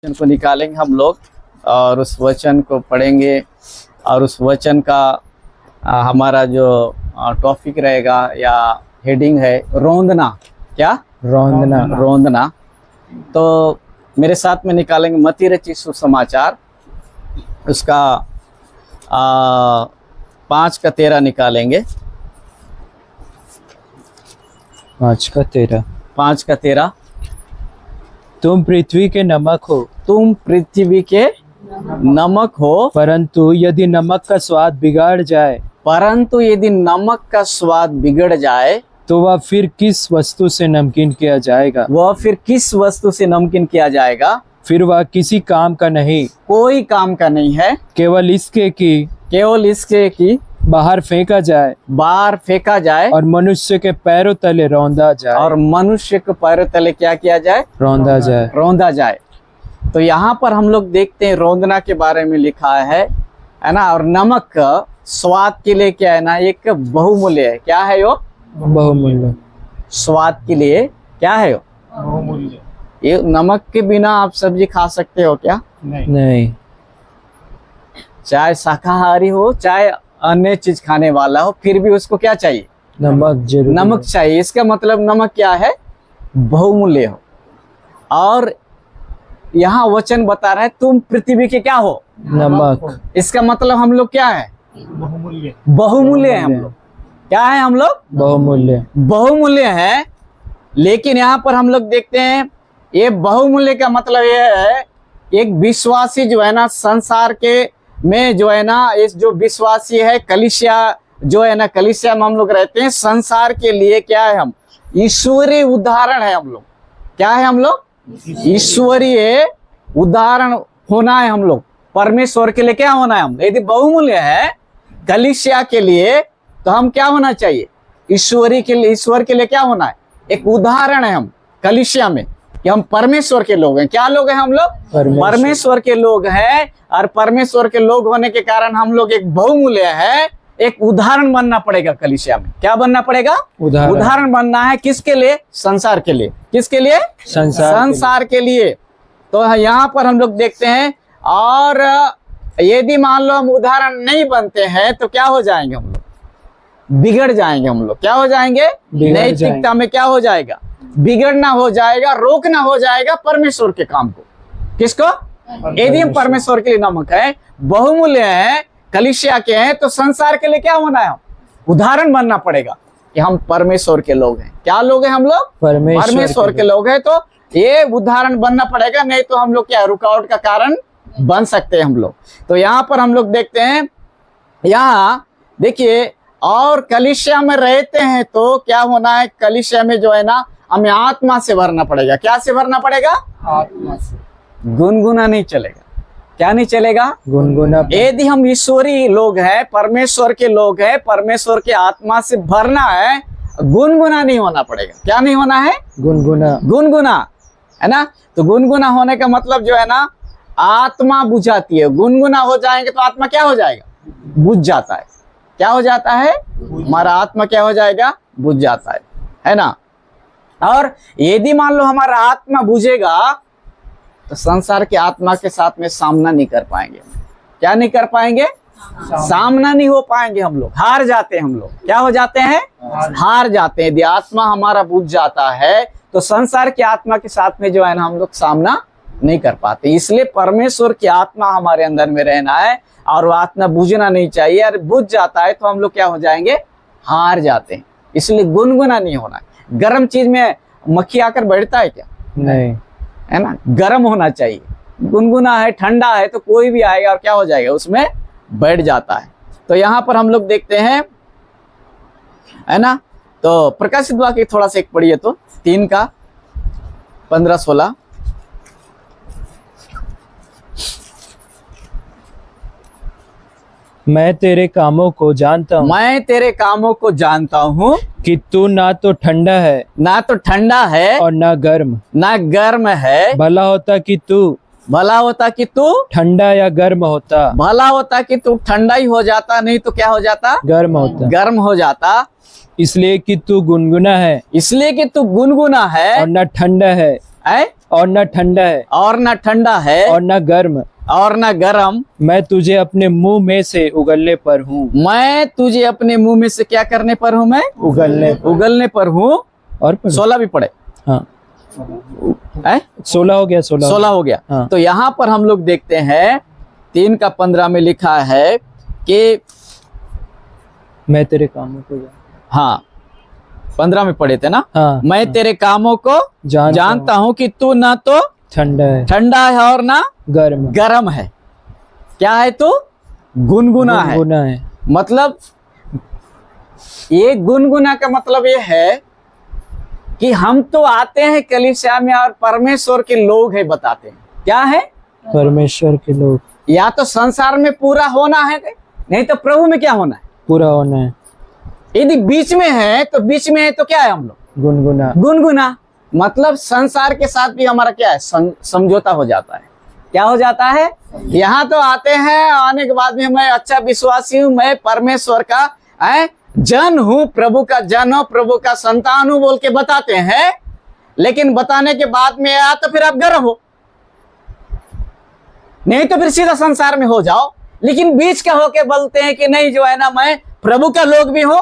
वचन को निकालेंगे हम लोग और उस वचन को पढ़ेंगे और उस वचन का हमारा जो टॉपिक रहेगा या हेडिंग है रोंदना। क्या? रोंदना। तो मेरे साथ में निकालेंगे मत्ती रचित सुसमाचार, उसका 5:13 निकालेंगे। 5:13 तुम पृथ्वी के नमक हो। तुम पृथ्वी के नमक हो, परंतु यदि नमक का स्वाद बिगड़ जाए परंतु यदि नमक का स्वाद बिगड़ जाए तो वह फिर किस वस्तु से नमकीन किया जाएगा? वह फिर किस वस्तु से नमकीन किया जाएगा? फिर वह किसी काम का नहीं, कोई काम का नहीं है, केवल इसके कि बाहर फेंका जाए और मनुष्य के पैरों तले रौंदा मनुष्य के पैरों तले क्या किया जाए? रौंदा जाए। तो यहाँ पर हम लोग देखते हैं रोंदना के बारे में लिखा है ना। और नमक स्वाद के लिए क्या है ना, एक बहुमूल्य है। क्या है वो? बहुमूल्य। स्वाद के लिए क्या है वो? बहुमूल्य। ये नमक के बिना आप सब्जी खा सकते हो क्या? नहीं। चाहे शाकाहारी हो चाहे अन्य चीज खाने वाला हो, फिर भी उसको क्या चाहिए? नमक जरूर। नमक चाहिए। इसका मतलब नमक क्या है? बहुमूल्य हो। और यहाँ वचन बता रहा है तुम पृथ्वी के क्या हो? नमक। इसका मतलब हम लोग क्या है? बहुमूल्य है हम लोग। क्या है हम लोग? बहुमूल्य है। लेकिन यहाँ पर हम लोग देखते हैं ये बहुमूल्य का मतलब ये है, एक विश्वासी जो है ना संसार के में जो है ना, इस जो विश्वासी है कलीसिया जो है ना, कलीसिया में हम लोग रहते हैं। संसार के लिए क्या है? हम ईश्वरीय उदाहरण है हम लोग। क्या है हम लोग? ईश्वरीय उदाहरण होना है हम लोग। परमेश्वर के लिए क्या होना है? हम यदि बहुमूल्य है कलीसिया के लिए तो हम क्या होना चाहिए? ईश्वरी के लिए, ईश्वर के लिए क्या होना है? एक उदाहरण है हम कलीसिया में कि हम परमेश्वर के लोग हैं। क्या लोग हैं हम लोग? परमेश्वर के लोग हैं। और परमेश्वर के लोग होने के कारण हम लोग एक बहुमूल्य है, एक उदाहरण बनना पड़ेगा कलीसिया में। क्या बनना पड़ेगा? उदाहरण बनना है। किसके लिए? संसार के लिए। किसके लिए? संसार के लिए। तो यहाँ पर हम लोग देखते हैं, और यदि मान लो हम उदाहरण नहीं बनते हैं तो क्या हो जाएंगे हम लोग? बिगड़ जाएंगे हम लोग। क्या हो जाएंगे? नैतिकता में क्या हो जाएगा? बिगड़ना हो जाएगा, रोकना हो जाएगा परमेश्वर के काम को। किसको? यदि हम परमेश्वर के लिए नमक है, बहुमूल्य है, कलीसिया के हैं, तो संसार के लिए क्या होना है? उदाहरण बनना पड़ेगा कि हम परमेश्वर के लोग हैं। क्या लोग हैं हम लोग? परमेश्वर के लोग हैं। तो ये उदाहरण बनना पड़ेगा, नहीं तो हम लोग क्या रुकावट का कारण बन सकते हैं हम लोग। तो यहाँ पर हम लोग देखते हैं, यहाँ देखिए, और कलीसिया में रहते हैं तो क्या होना है? कलीसिया में जो है ना हमें आत्मा से भरना पड़ेगा। क्या से भरना पड़ेगा? आत्मा से। गुनगुना नहीं चलेगा। क्या नहीं चलेगा? गुनगुना। यदि हम ईश्वरी लोग हैं, परमेश्वर के लोग हैं, परमेश्वर के आत्मा से भरना है, गुनगुना नहीं होना पड़ेगा। क्या नहीं होना है? गुनगुना है ना। तो गुनगुना होने का मतलब जो है ना, आत्मा बुझाती है। गुनगुना हो जाएंगे तो आत्मा क्या हो जाएगा? बुझ जाता है। क्या हो जाता है? हमारा आत्मा क्या हो जाएगा? बुझ जाता है ना। और यदि मान लो हमारा आत्मा बुझेगा तो संसार के आत्मा के साथ में सामना नहीं कर पाएंगे। क्या नहीं कर पाएंगे? सामना नहीं हो पाएंगे। हम लोग हार जाते हैं। हम लोग क्या हो जाते हैं? हार जाते हैं। यदि आत्मा हमारा बुझ जाता है तो संसार की आत्मा के साथ में जो है ना हम लोग सामना नहीं कर पाते। इसलिए परमेश्वर की आत्मा हमारे अंदर में रहना है, और वो आत्मा बुझना नहीं चाहिए। और बुझ जाता है तो हम लोग क्या हो जाएंगे? हार जाते हैं। इसलिए गुनगुना नहीं होना है। गर्म चीज में मक्खी आकर बैठता है क्या? नहीं, है ना। गर्म होना चाहिए। गुनगुना है, ठंडा है, तो कोई भी आएगा और क्या हो जाएगा? उसमें बैठ जाता है। तो यहाँ पर हम लोग देखते हैं, है ना। तो प्रकाशित वाक्य थोड़ा सा एक पढ़िए तो, 3:15-16। मैं तेरे कामों को जानता हूँ कि तू ना तो ठंडा है और ना गर्म है। भला होता कि तू ठंडा या गर्म होता। भला होता कि तू ठंडा ही हो जाता, नहीं तो क्या हो जाता? गर्म हो जाता। इसलिए कि तू गुनगुना है और ना ठंडा है और न ठंडा है और न ठंडा है और न गर्म, और न गर्म। मैं तुझे अपने मुंह में से उगलने पर हूँ। मैं तुझे अपने मुंह में से क्या करने पर हूँ? मैं उगलने पर हूँ। और 16 भी पढ़े। हाँ, है 16 हो गया, 16 हो गया। हाँ। तो यहाँ पर हम लोग देखते हैं 3:15 में लिखा है कि मैं तेरे कामों को हाँ 15 में पढ़े थे ना। हाँ, मैं तेरे कामों को जानता हूँ कि तू ना तो ठंडा है और ना गर्म है। क्या है तू? गुनगुना है। मतलब ये गुनगुना का मतलब ये है कि हम तो आते हैं कलीसिया में और परमेश्वर के लोग हैं, बताते हैं क्या है? परमेश्वर के लोग। या तो संसार में पूरा होना है, नहीं तो प्रभु में क्या होना है? पूरा होना है। यदि बीच में है तो क्या है हम लोग? गुनगुना। मतलब संसार के साथ भी हमारा क्या है? समझौता हो जाता है। क्या हो जाता है? यहाँ तो आते हैं, आने के बाद में मैं अच्छा विश्वासी हूँ, मैं परमेश्वर का जन हूँ, प्रभु का जन हो, प्रभु का संतान हूँ बोल के बताते हैं, लेकिन बताने के बाद में या तो फिर आप गर्म हो, नहीं तो फिर सीधा संसार में हो जाओ। लेकिन बीच का होके बोलते हैं कि नहीं जो है ना, मैं प्रभु का लोग भी हूँ,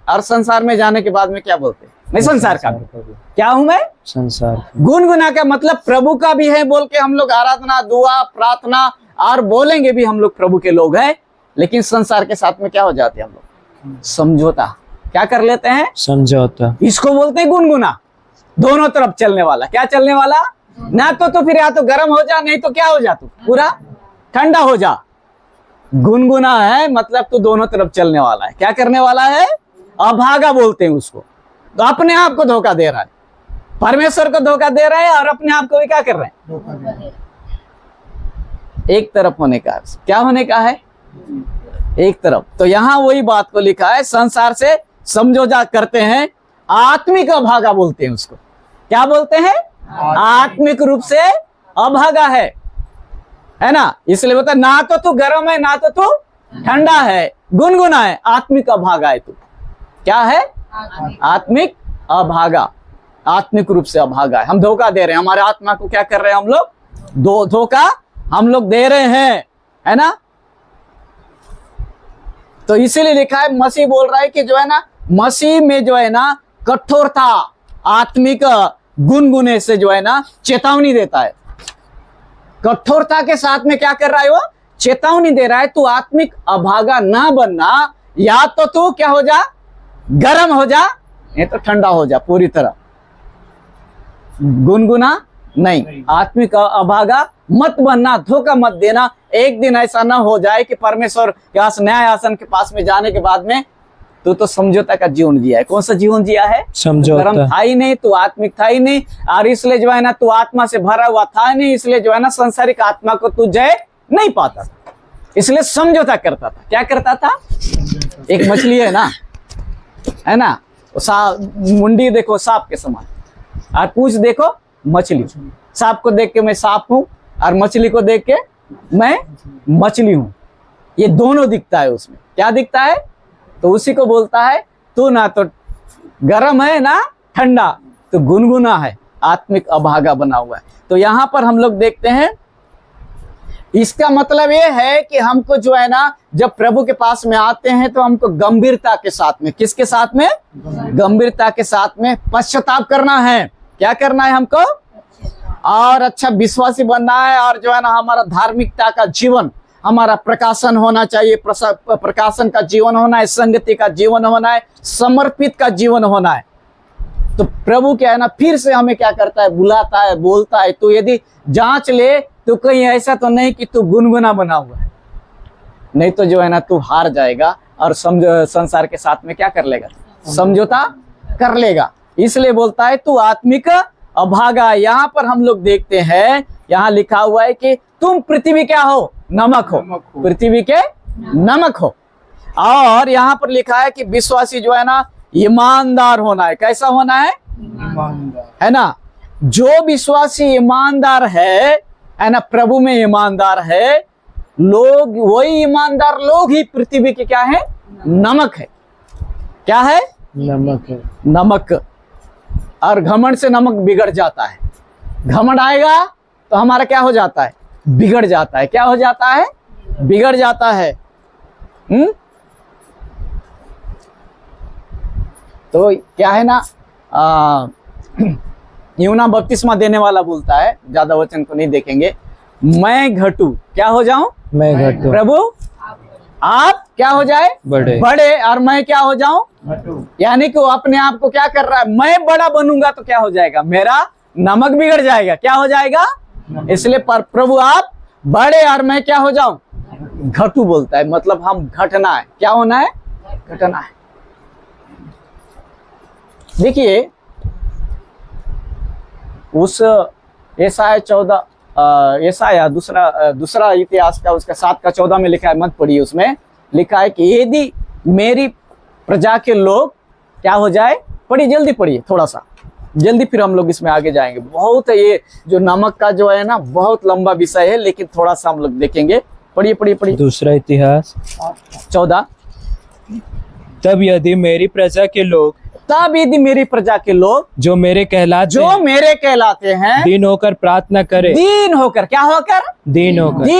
और संसार में जाने के बाद में क्या बोलते हैं? मैं संसार का क्या हूं? मैं संसार। गुनगुना का मतलब प्रभु का भी है बोल के हम लोग आराधना, दुआ, प्रार्थना और बोलेंगे भी हम लोग प्रभु के लोग हैं, लेकिन संसार के साथ में क्या हो जाते हैं हम लोग? समझौता। क्या कर लेते हैं? समझौता। इसको बोलते हैं गुनगुना। दोनों तरफ चलने वाला। क्या चलने वाला? ना तो फिर या तो गर्म हो जा, नहीं तो क्या हो जा, तू पूरा ठंडा हो जा। गुनगुना है मतलब तू दोनों तरफ चलने वाला है। क्या करने वाला है? अभागा बोलते हैं उसको। तो अपने आप को धोखा दे रहा है, परमेश्वर को धोखा दे रहा है, और अपने आप को भी क्या कर रहे हैं? एक तरफ होने का। क्या होने का है? एक तरफ। तो यहां वही बात को लिखा है, संसार से समझौता करते हैं, आत्मिक अभागा बोलते हैं उसको। क्या बोलते हैं? आत्मिक रूप से अभागा है ना। इसलिए बता, ना तो तू गर्म है, ना तो तू ठंडा है, गुनगुना है, आत्मिक अभागा है तू। क्या है? आत्मिक अभागा। आत्मिक रूप से अभागा है। हम धोखा दे रहे हैं, हमारे आत्मा को क्या कर रहे हैं हम लोग? धोखा हम लोग दे रहे हैं, है ना। तो इसीलिए लिखा है, मसीह बोल रहा है कि जो है ना, मसीह में जो है ना कठोरता, आत्मिक गुनगुने से जो है ना चेतावनी देता है। कठोरता के साथ में क्या कर रहा है? वो चेतावनी दे रहा है, तू आत्मिक अभागा ना बनना, या तो तू क्या हो जा? गर्म हो जा, नहीं तो ठंडा हो जा पूरी तरह। गुनगुना नहीं, आत्मिक अभागा मत बनना, धोखा मत देना। एक दिन ऐसा ना हो जाए कि परमेश्वर के न्याय आसन के पास में जाने के बाद में तू तो समझौता का जीवन जिया है। कौन सा जीवन जिया है? समझौता। गर्म था ही नहीं, तू आत्मिक था ही नहीं, और इसलिए जो है ना तू आत्मा से भरा हुआ था ही नहीं, इसलिए जो है ना सांसारिक आत्मा को तू जय नहीं पाता था, इसलिए समझौता करता था। क्या करता था? एक मछली है ना, मुंडी देखो सांप के समान, और पूंछ देखो मछली। सांप को देख के मैं सांप हूं, और मछली को देख के मैं मछली हूं। ये दोनों दिखता है उसमें। क्या दिखता है? तो उसी को बोलता है, तू ना तो गर्म है ना ठंडा, तो गुनगुना है, आत्मिक अभागा बना हुआ है। तो यहां पर हम लोग देखते हैं, इसका मतलब ये है कि हमको जो है ना, जब प्रभु के पास में आते हैं तो हमको गंभीरता के साथ में, किसके साथ में? गंभीरता के साथ में पश्चाताप करना है। क्या करना है हमको? और अच्छा विश्वासी बनना है, और जो है ना हमारा धार्मिकता का जीवन, हमारा प्रकाशन होना चाहिए, प्रकाशन का जीवन होना है, संगति का जीवन होना है, समर्पित का जीवन होना है। तो प्रभु क्या है ना, फिर से हमें क्या करता है? बुलाता है, बोलता है, तो यदि जांच ले तो कहीं ऐसा तो नहीं कि तू गुनगुना बना हुआ है, नहीं तो जो है ना तू हार जाएगा, और संसार के साथ में क्या कर लेगा? समझौता कर लेगा। इसलिए बोलता है तू आत्मिक अभागा। यहाँ पर हम लोग देखते हैं, यहाँ लिखा हुआ है कि तुम पृथ्वी क्या हो? नमक हो। पृथ्वी के नमक हो। और यहाँ पर लिखा है कि विश्वासी जो है ना ईमानदार होना है। कैसा होना है? है ना। जो विश्वासी ईमानदार है ना, प्रभु में ईमानदार है, लोग वही ईमानदार लोग ही पृथ्वी के क्या है? नमक है। क्या है? नमक है। नमक। और घमंड से नमक बिगड़ जाता है। घमंड आएगा तो हमारा क्या हो जाता है, बिगड़ जाता है। क्या हो जाता है, बिगड़ जाता है। तो क्या है ना, यूना बपतिस्मा देने वाला बोलता है, ज्यादा वचन को नहीं देखेंगे, मैं घटू क्या हो जाऊं, मैं घटू, प्रभु आप क्या हो जाए, बड़े और मैं क्या हो जाऊं। यानी कि वो अपने आप को क्या कर रहा है, मैं बड़ा बनूंगा तो क्या हो जाएगा, मेरा नमक बिगड़ जाएगा। क्या हो जाएगा, इसलिए पर प्रभु आप बड़े और मैं क्या हो जाऊं, घटू बोलता है। मतलब हम घटना है, क्या होना है, घटना है। देखिए उस यशाया 14 यशाया दूसरा इतिहास का उसका 7 का 14 में लिखा है, मत पढ़िए, उसमें लिखा है कि यदि मेरी प्रजा के लोग क्या हो जाए, पढ़िए जल्दी पढ़िए, थोड़ा सा जल्दी, फिर हम लोग इसमें आगे जाएंगे। बहुत है ये जो नमक का जो है ना, बहुत लंबा विषय है, लेकिन थोड़ा सा हम लोग देखेंगे। पढ़िए पढ़िए पढ़िए। दूसरा इतिहास 14। तब यदि मेरी प्रजा के लोग, तब यदि मेरी प्रजा के लोग जो मेरे कहलाते हैं दीन होकर प्रार्थना करे, दीन होकर क्या होकर, दीन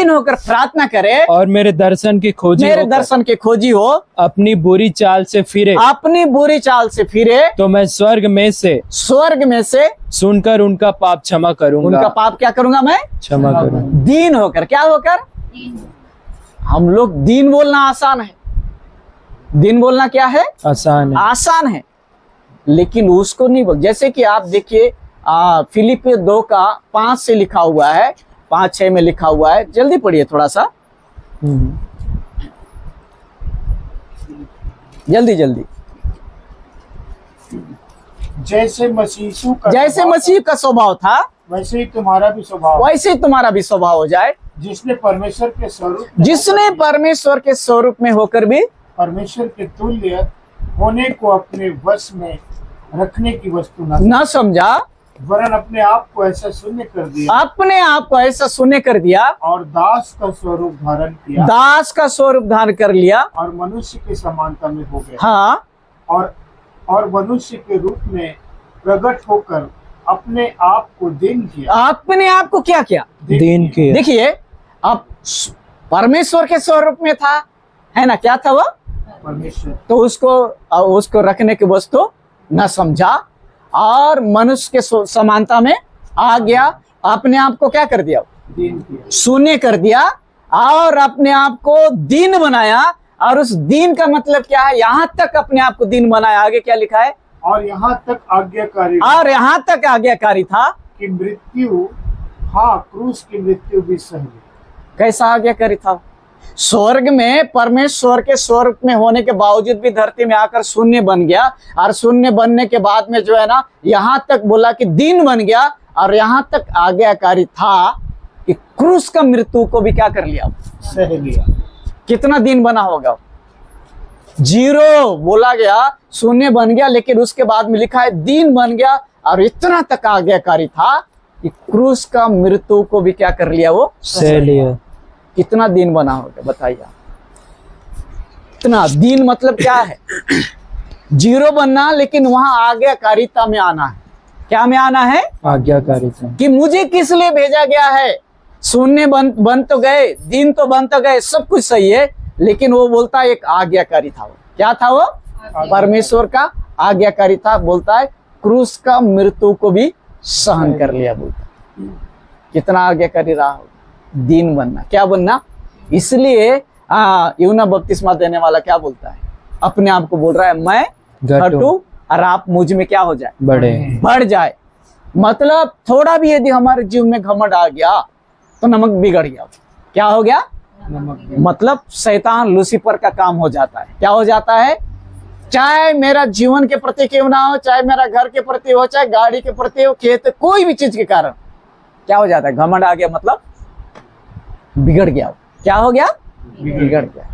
होकर प्रार्थना करे, और मेरे दर्शन की खोजी हो, अपनी बुरी चाल से फिरे, तो मैं स्वर्ग में से सुनकर उनका पाप क्षमा करूंगा। उनका पाप क्या करूंगा, मैं क्षमा करूंगा। दीन होकर, क्या होकर, हम लोग दीन बोलना आसान है, दीन बोलना क्या है, आसान है, लेकिन उसको नहीं बोल। जैसे कि आप देखिए फिलिपियो 2 का 5 से लिखा हुआ है, 5-6 में लिखा हुआ है, जल्दी पढ़िए थोड़ा सा, जल्दी। जैसे मसीह का स्वभाव था, वैसे ही तुम्हारा भी स्वभाव हो जाए, जिसने परमेश्वर के स्वरूप में होकर भी परमेश्वर के तुल्य होने को अपने वश में रखने की वस्तु न समझा, वरन अपने आप को ऐसा शून्य कर दिया, और दास का स्वरूप धारण कर लिया, और मनुष्य की समानता में हो गया। हाँ, और मनुष्य के रूप में प्रकट होकर अपने आप को दीन किया। अपने आप को क्या किया, दीन किया। देखिए अब परमेश्वर के स्वरूप में था, है ना, क्या था वो, परमेश्वर, तो उसको रखने की वस्तु न समझा, और मनुष्य के समानता में आ गया, अपने आप को क्या कर दिया, शून्य कर दिया, और अपने आप को दीन बनाया। और उस दीन का मतलब क्या है, यहाँ तक अपने आप को दीन बनाया। आगे क्या लिखा है, और यहाँ तक आज्ञाकारी था कि मृत्यु, हाँ, क्रूस की मृत्यु भी सही। कैसा आज्ञाकारी था, स्वर्ग में परमेश्वर के स्वरूप में होने के बावजूद भी धरती में आकर शून्य बन गया, और शून्य बनने के बाद में जो है ना, यहाँ तक बोला कि दीन बन गया, और यहाँ तक आज्ञाकारी था कि क्रूस का मृत्यु को भी क्या कर लिया, सह लिया। कितना दिन बना होगा, 0 बोला गया, शून्य बन गया, लेकिन उसके बाद में लिखा है दीन बन गया, और इतना तक आज्ञाकारी था कि क्रूस का मृत्यु को भी क्या कर लिया, वो सह लिया। कितना दिन बना होगा बताइए। इतना दिन मतलब क्या है, 0 बनना, लेकिन वहां आज्ञाकारिता में आना है। क्या में आना है, आज्ञाकारिता, कि मुझे किस लिए भेजा गया है। शून्य बन तो गए, दिन तो बन तो गए, सब कुछ सही है, लेकिन वो बोलता है एक आज्ञाकारी था। वो क्या था, वो परमेश्वर का आज्ञाकारी था। बोलता है क्रूस का मृत्यु को भी सहन कर लिया। बोलता कितना आज्ञाकारी रहा हो, दीन बनना, क्या बनना। इसलिए यूना बपतिस्मा देने वाला क्या बोलता है, अपने आप को बोल रहा है मैं घटू और आप मुझ में क्या हो जाए, बढ़ जाए। मतलब थोड़ा भी यदि हमारे जीवन में घमंड आ गया तो नमक बिगड़ गया। क्या हो गया, मतलब शैतान लूसीफर का काम हो जाता है। क्या हो जाता है, चाहे मेरा जीवन के प्रति क्यों ना हो, चाहे मेरा घर के प्रति हो, चाहे गाड़ी के प्रति हो, खेत, कोई भी चीज के कारण क्या हो जाता है, घमंड आ गया, मतलब बिगड़ गया। क्या हो गया, बिगड़ गया।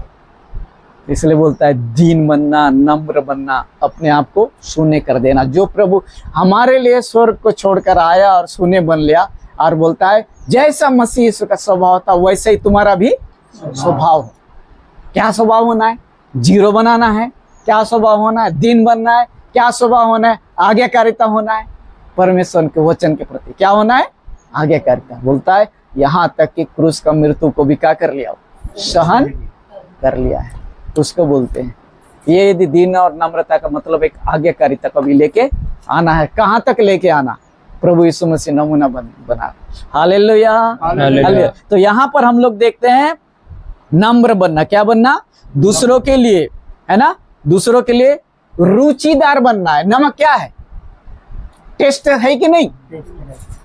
इसलिए बोलता है दीन बनना, नम्र बनना, अपने आप को शून्य कर देना। जो प्रभु हमारे लिए स्वर्ग को छोड़कर आया और शून्य बन लिया, और बोलता है जैसा मसीह यीशु का स्वभाव था वैसे ही तुम्हारा भी स्वभाव हो। क्या स्वभाव होना है, 0 बनाना है। क्या स्वभाव होना है, दीन बनना है। क्या स्वभाव होना है, आज्ञाकारिता होना है। परमेश्वर के वचन के प्रति क्या होना है, आज्ञाकारिता, बोलता है यहाँ तक कि क्रूस का मृत्यु को भी क्या कर लिया, सहन कर लिया है, उसको बोलते हैं। ये यदि दीन और नम्रता का मतलब एक आज्ञाकारिता को भी लेके आना है। कहाँ तक लेके आना, प्रभु यीशु मसीह नमूना बना। Hallelujah, hallelujah. तो यहाँ पर हम लोग देखते हैं नम्र बनना, क्या बनना, दूसरों के लिए, है ना, दूसरों के लिए रुचिदार बनना है। नमक क्या है, टेस्ट है कि नहीं,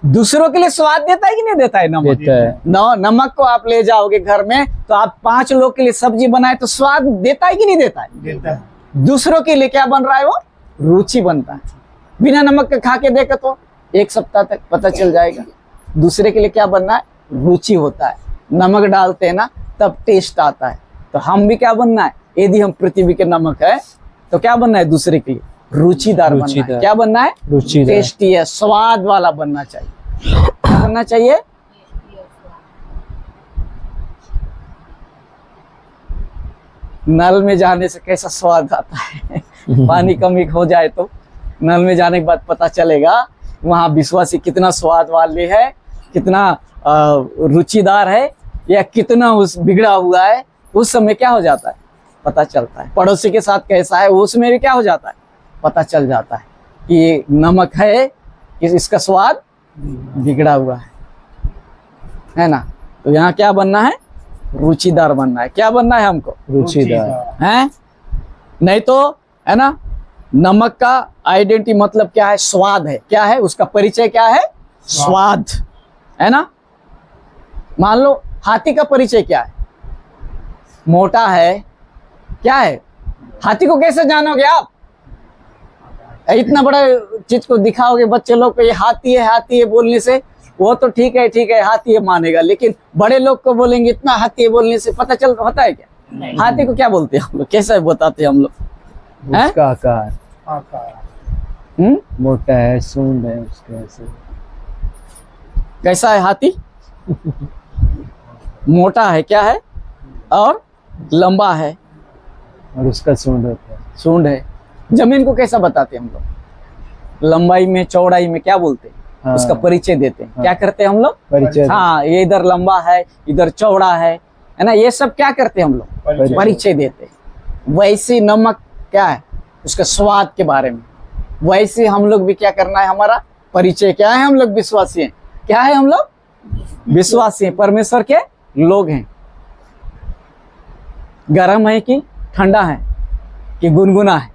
दूसरों के लिए स्वाद देता है कि नहीं देता है नमक, देता है। नमक को आप ले जाओगे घर में तो आप 5 लोग के लिए सब्जी बनाए तो स्वाद देता है कि नहीं देता है, देता है। दूसरों के लिए क्या बन रहा है, वो रुचि बनता है। बिना नमक के खा के देखो तो 1 सप्ताह तक पता चल जाएगा। दूसरे के लिए क्या बनना है, रुचि होता है। नमक डालते हैं ना तब टेस्ट आता है। तो हम भी क्या बनना है, यदि हम पृथ्वी के नमक है तो क्या बनना है, दूसरे के लिए रुचिदार बनना है। क्या बनना है, रुचिदार, टेस्टी है, स्वाद वाला बनना चाहिए। क्या बनना चाहिए, नल में जाने से कैसा स्वाद आता है पानी कमी हो जाए तो नल में जाने के बाद पता चलेगा वहाँ विश्वासी कितना स्वाद वाले है, कितना रुचिदार है, या कितना उस बिगड़ा हुआ है। उस समय क्या हो जाता है, पता चलता है। पड़ोसी के साथ कैसा है, उसमें भी क्या हो जाता है, पता चल जाता है कि ये नमक है, कि इसका स्वाद बिगड़ा हुआ है ना। तो यहाँ क्या बनना है, रुचिदार बनना है। क्या बनना है हमको, रुचिदार है, नहीं तो, है ना। नमक का आइडेंटिटी मतलब क्या है, स्वाद है। क्या है उसका परिचय, क्या है, स्वाद, है ना। मान लो हाथी का परिचय क्या है, मोटा है, क्या है, हाथी को कैसे जानोगे आप, इतना बड़ा चीज को दिखाओगे बच्चे लोग को, ये हाथी है बोलने से वो तो ठीक है हाथी है मानेगा, लेकिन बड़े लोग को बोलेंगे इतना हाथी है बोलने से पता चल होता है क्या, हाथी को क्या बोलते हैं हम लोग, कैसा बताते हैं हम लोग, उसका आकार मोटा है, सूंड है उसका, ऐसे कैसा है हाथी मोटा है, क्या है, और लंबा है, और उसका सूंड होता है, सूंड है। जमीन को कैसा बताते हैं हम लोग, लंबाई में चौड़ाई में क्या बोलते हैं, हाँ, उसका परिचय देते हैं। हाँ, क्या करते हैं हम लोग, परिचय, हाँ, ये इधर लंबा है, इधर चौड़ा है ना, ये सब क्या करते हैं हम लोग, परिचय देते हैं। वैसे नमक क्या है, उसके स्वाद के बारे में, वैसे हम लोग भी क्या करना है, हमारा परिचय क्या है, हम लोग विश्वासी हैं। क्या है, हम लोग विश्वासी हैं, परमेश्वर के लोग हैं। गर्म है कि ठंडा है कि गुनगुना है,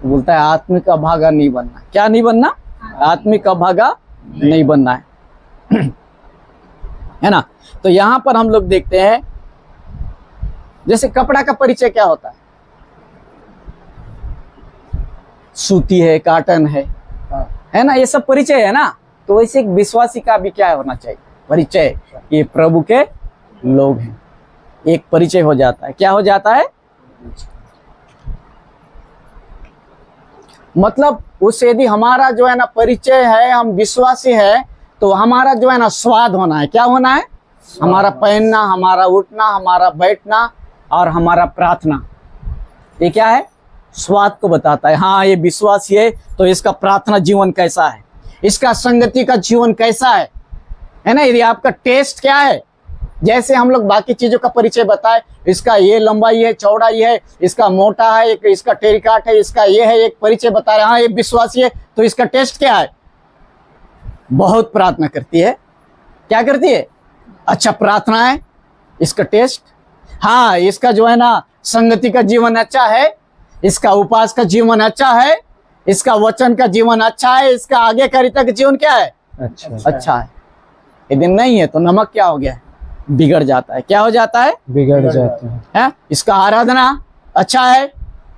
बोलता है आत्मिक अभागा नहीं बनना। क्या नहीं बनना, आत्मिक अभागा नहीं बनना है ना। तो यहां पर हम लोग देखते हैं, जैसे कपड़ा का परिचय क्या होता है, सूती है, काटन है ना, ये सब परिचय है ना। तो वैसे एक विश्वासी का भी क्या होना चाहिए, परिचय, ये प्रभु के लोग हैं, एक परिचय हो जाता है। क्या हो जाता है, मतलब उससे यदि हमारा जो है ना परिचय है, हम विश्वासी है, तो हमारा जो है ना स्वाद होना है। क्या होना है, हमारा पहनना, हमारा उठना, हमारा बैठना और हमारा प्रार्थना, ये क्या है, स्वाद को बताता है। हाँ, ये विश्वासी है तो इसका प्रार्थना जीवन कैसा है, इसका संगति का जीवन कैसा है ना। यदि आपका टेस्ट क्या है, जैसे हम लोग बाकी चीजों का परिचय बताए, इसका ये लंबाई है, चौड़ाई है, इसका मोटा है, एक इसका टेरिकाट है, इसका ये है, एक परिचय बता रहे, हाँ ये विश्वासी है, तो इसका टेस्ट क्या है, बहुत प्रार्थना करती है। क्या करती है, अच्छा प्रार्थना है, इसका टेस्ट। हाँ, इसका जो है ना संगति का जीवन अच्छा है, इसका उपास का जीवन अच्छा है, इसका वचन का जीवन अच्छा है, इसका आज्ञाकारिता का जीवन क्या है, अच्छा है। यदि नहीं है तो नमक क्या हो गया, बिगड़ जाता है। क्या हो जाता है, बिगड़ जाता है। इसका आराधना अच्छा है,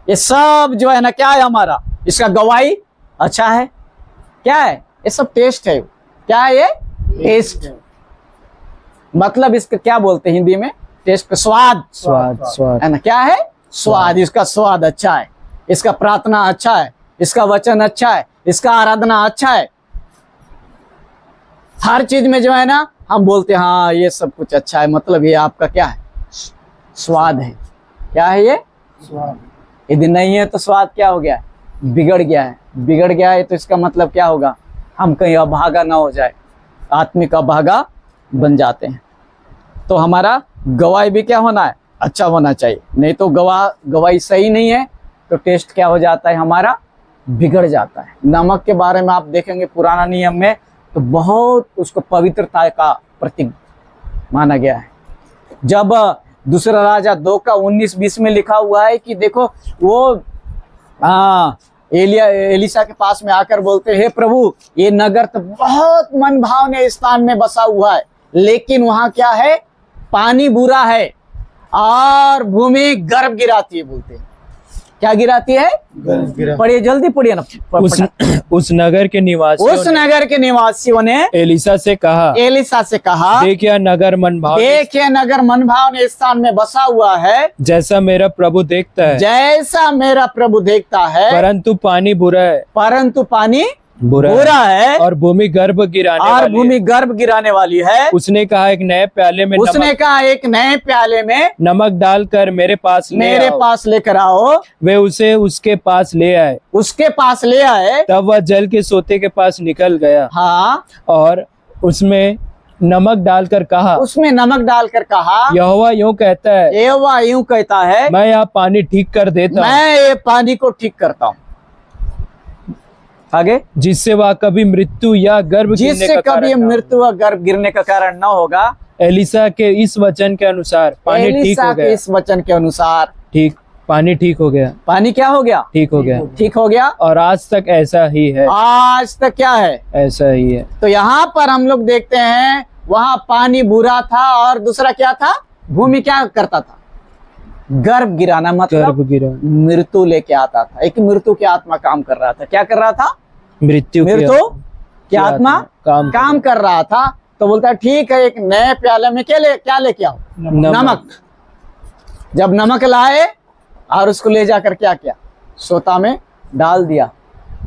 ये सब जो है ना क्या है हमारा, इसका गवाही अच्छा है, क्या है, ये सब टेस्ट है। क्या है ये, टेस्ट, मतलब इसका क्या बोलते हैं हिंदी में, टेस्ट, स्वाद, स्वाद है ना। क्या है, स्वाद, इसका स्वाद अच्छा है, इसका प्रार्थना अच्छा है, इसका वचन अच्छा है, इसका आराधना अच्छा है। हर चीज में जो है ना हम बोलते हैं हाँ ये सब कुछ अच्छा है, मतलब ये आपका क्या है, स्वाद है। क्या है ये, स्वाद। यदि नहीं है तो स्वाद क्या हो गया है, बिगड़ गया है। बिगड़ गया है तो इसका मतलब क्या होगा, हम कहीं अभागा ना हो जाए, आत्मिक अभागा बन जाते हैं। तो हमारा गवाही भी क्या होना है, अच्छा होना चाहिए। नहीं तो गवाही सही नहीं है तो टेस्ट क्या हो जाता है, हमारा बिगड़ जाता है। नमक के बारे में आप देखेंगे पुराना नियम में तो बहुत उसको पवित्रता का प्रतीक माना गया है। जब दूसरा राजा 2 का 19-20 में लिखा हुआ है कि देखो वो एलिशा के पास में आकर बोलते हे प्रभु, ये नगर तो बहुत मन भावने स्थान में बसा हुआ है, लेकिन वहां क्या है, पानी बुरा है और भूमि गर्भ गिराती है। बोलते हैं क्या गिराती है, पढ़िए जल्दी पढ़िए ना। उस नगर के निवासियों ने एलिशा से कहा देखिए नगर मनभावने स्थान में बसा हुआ है, जैसा मेरा प्रभु देखता है, परंतु पानी बुरा है और भूमि गर्भ गिराने वाली है। उसने कहा एक नए प्याले में नमक डालकर मेरे पास लेकर आओ। वे उसे उसके पास ले आए। तब वह जल के सोते के पास निकल गया। हाँ, और उसमें नमक डालकर कहा यहोवा यूं कहता है मैं यहाँ पानी ठीक कर देता हूँ, मैं ये पानी को ठीक करता हूँ। आगे, जिससे वह कभी मृत्यु या गर्भ गिरने का कारण न होगा। एलिशा के इस वचन के अनुसार पानी ठीक हो गया। पानी क्या हो गया, ठीक हो गया। और आज तक ऐसा ही है। आज तक क्या है, ऐसा ही है। तो यहाँ पर हम लोग देखते हैं वहां पानी बुरा था और दूसरा क्या था, भूमि क्या करता था, गर्भ गिराना, मतलब मृत्यु लेके आता था। एक मृत्यु की आत्मा काम कर रहा था। क्या कर रहा था, मृत्यु की आत्मा काम कर रहा था। तो बोलता है ठीक है, एक नए प्याले में क्या लेके आओ, नमक। जब नमक लाए और उसको ले जाकर क्या किया, सोता में डाल दिया।